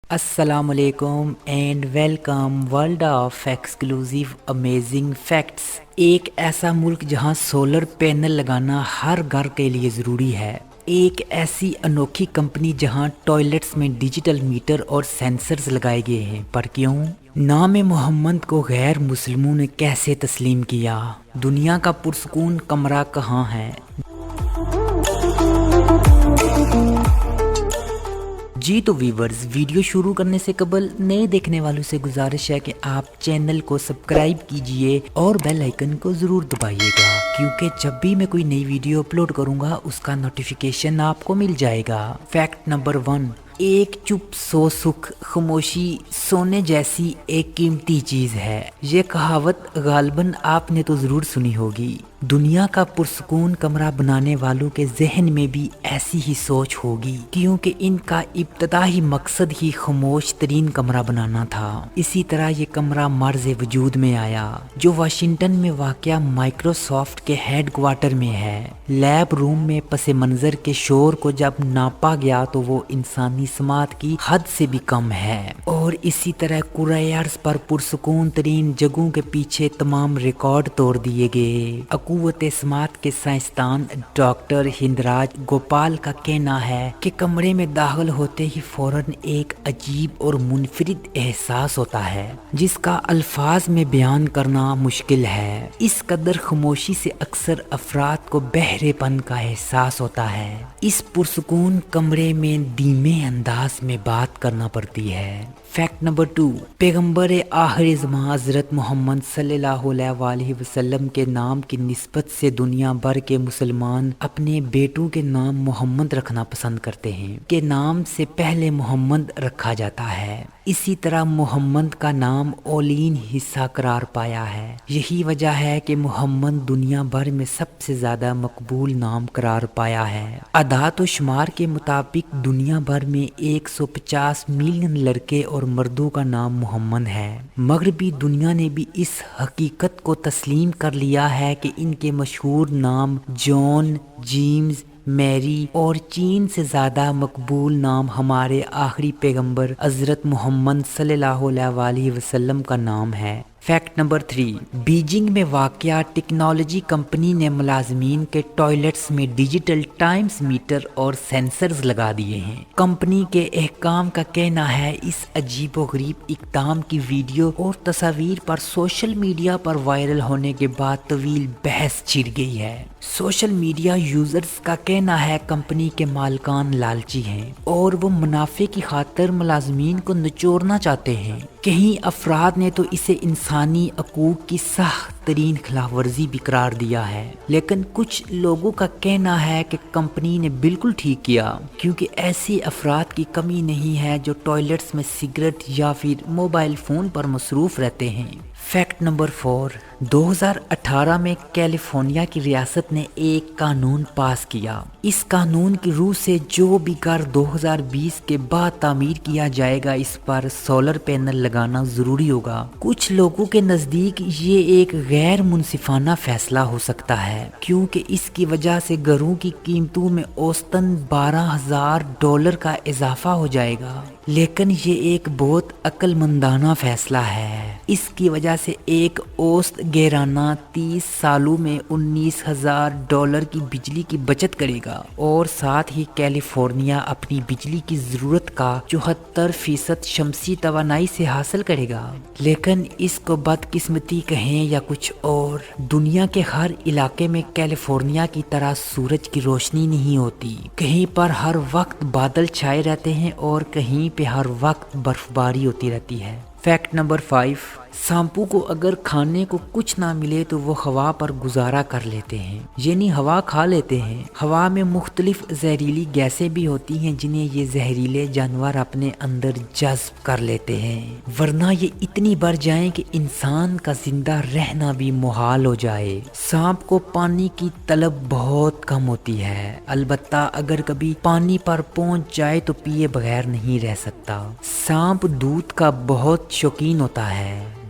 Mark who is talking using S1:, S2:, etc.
S1: السلام علیکم and welcome world of exclusive amazing facts. ایک ایسا ملک جہاں سولر پینل لگانا ہر گھر کے لیے ضروری ہے۔ ایک ایسی انوکھی کمپنی جہاں ٹوائلٹس میں ڈیجیٹل میٹر اور سینسرز لگائے گئے ہیں، پر کیوں؟ نام محمد کو غیر مسلموں نے کیسے تسلیم کیا؟ دنیا کا پرسکون کمرہ کہاں ہے؟ جی تو ویورز، ویڈیو شروع کرنے سے قبل نئے دیکھنے والوں سے گزارش ہے کہ آپ چینل کو سبسکرائب کیجئے اور بیل آئیکن کو ضرور دبائیے گا، کیونکہ جب بھی میں کوئی نئی ویڈیو اپلوڈ کروں گا اس کا نوٹیفیکیشن آپ کو مل جائے گا۔ فیکٹ نمبر 1، ایک چپ سو سکھ، خاموشی سونے جیسی ایک قیمتی چیز ہے۔ یہ کہاوت غالباً آپ نے تو ضرور سنی ہوگی۔ دنیا کا پرسکون کمرہ بنانے والوں کے ذہن میں بھی ایسی ہی سوچ ہوگی، کیونکہ ان کا ابتدائی مقصد ہی خاموش ترین کمرہ بنانا تھا۔ اسی طرح یہ کمرہ مرز وجود میں آیا، جو واشنگٹن میں واقع مائکروسافٹ کے ہیڈ کوارٹر میں ہے۔ لیب روم میں پس منظر کے شور کو جب ناپا گیا تو وہ انسانی سماعت کی حد سے بھی کم ہے، اور اسی طرح کرۂ ارض پر پرسکون ترین جگہوں کے پیچھے تمام ریکارڈ توڑ دیے گئے۔ قوت سماعت کے سائنسدان ڈاکٹر ہندراج گوپال کا کہنا ہے کہ کمرے میں داخل ہوتے ہی فوراً ایک عجیب اور منفرد احساس ہوتا ہے جس کا الفاظ میں بیان کرنا مشکل ہے۔ اس قدر خاموشی سے اکثر افراد کو بہرے پن کا احساس ہوتا ہے۔ اس پرسکون کمرے میں دھیمے انداز میں بات کرنا پڑتی ہے۔ فیکٹ نمبر 2، پیغمبر آخر زمان حضرت محمد صلی اللہ علیہ وسلم کے نام کی نسبت سے دنیا بھر کے مسلمان اپنے بیٹوں کے نام محمد رکھنا پسند کرتے ہیں، کہ نام سے پہلے محمد رکھا جاتا ہے۔ اسی طرح محمد کا نام اولین حصہ قرار پایا ہے۔ یہی وجہ ہے کہ محمد دنیا بھر میں سب سے زیادہ مقبول نام قرار پایا ہے۔ اعداد و شمار کے مطابق دنیا بھر میں 150 ملین لڑکے اور مردوں کا نام محمد ہے۔ مغربی دنیا نے بھی اس حقیقت کو تسلیم کر لیا ہے کہ ان کے مشہور نام جان، جیمز، میری اور چین سے زیادہ مقبول نام ہمارے آخری پیغمبر حضرت محمد صلی اللہ علیہ وسلم کا نام ہے۔ فیکٹ نمبر 3، بیجنگ میں واقع ٹیکنالوجی کمپنی نے ملازمین کے ٹوائلٹس میں ڈیجیٹل ٹائمز میٹر اور سینسرز لگا دیے ہیں۔ کمپنی کے حکام کا کہنا ہے اس عجیب و غریب اقدام کی ویڈیو اور تصاویر پر سوشل میڈیا پر وائرل ہونے کے بعد طویل بحث چھڑ گئی ہے۔ سوشل میڈیا یوزرز کا کہنا ہے کمپنی کے مالکان لالچی ہیں اور وہ منافع کی خاطر ملازمین کو نچوڑنا چاہتے ہیں۔ کہیں افراد نے تو اسے انسانی حقوق کی سخت ترین خلاف ورزی بھی قرار دیا ہے، لیکن کچھ لوگوں کا کہنا ہے کہ کمپنی نے بالکل ٹھیک کیا، کیونکہ ایسے افراد کی کمی نہیں ہے جو ٹوائلٹس میں سگریٹ یا پھر موبائل فون پر مصروف رہتے ہیں۔ فیکٹ نمبر 4، 2018 میں کیلیفورنیا کی ریاست نے ایک قانون پاس کیا۔ اس قانون کی روح سے جو بھی گھر 2020 کے بعد تعمیر کیا جائے گا اس پر سولر پینل لگانا ضروری ہوگا۔ کچھ لوگوں کے نزدیک یہ ایک غیر منصفانہ فیصلہ ہو سکتا ہے، کیونکہ اس کی وجہ سے گھروں کی قیمتوں میں اوسطاً $12,000 کا اضافہ ہو جائے گا، لیکن یہ ایک بہت عقل مندانہ فیصلہ ہے۔ اس کی وجہ سے ایک اوسط گھرانہ 30 سالوں میں $19,000 کی بجلی کی بچت کرے گا، اور ساتھ ہی کیلیفورنیا اپنی بجلی کی ضرورت کا 74% شمسی توانائی سے حاصل کرے گا۔ لیکن اس کو بدقسمتی کہیں یا کچھ اور، دنیا کے ہر علاقے میں کیلیفورنیا کی طرح سورج کی روشنی نہیں ہوتی۔ کہیں پر ہر وقت بادل چھائے رہتے ہیں اور کہیں پہ ہر وقت برف باری ہوتی رہتی ہے۔ فیکٹ نمبر 5، سانپوں کو اگر کھانے کو کچھ نہ ملے تو وہ ہوا پر گزارا کر لیتے ہیں، یعنی ہوا کھا لیتے ہیں۔ ہوا میں مختلف زہریلی گیسیں بھی ہوتی ہیں جنہیں یہ زہریلے جانور اپنے اندر جذب کر لیتے ہیں، ورنہ یہ اتنی بڑھ جائیں کہ انسان کا زندہ رہنا بھی محال ہو جائے۔ سانپ کو پانی کی طلب بہت کم ہوتی ہے، البتہ اگر کبھی پانی پر پہنچ جائے تو پیے بغیر نہیں رہ سکتا۔ سانپ دودھ کا بہت شوقین ہوتا ہے۔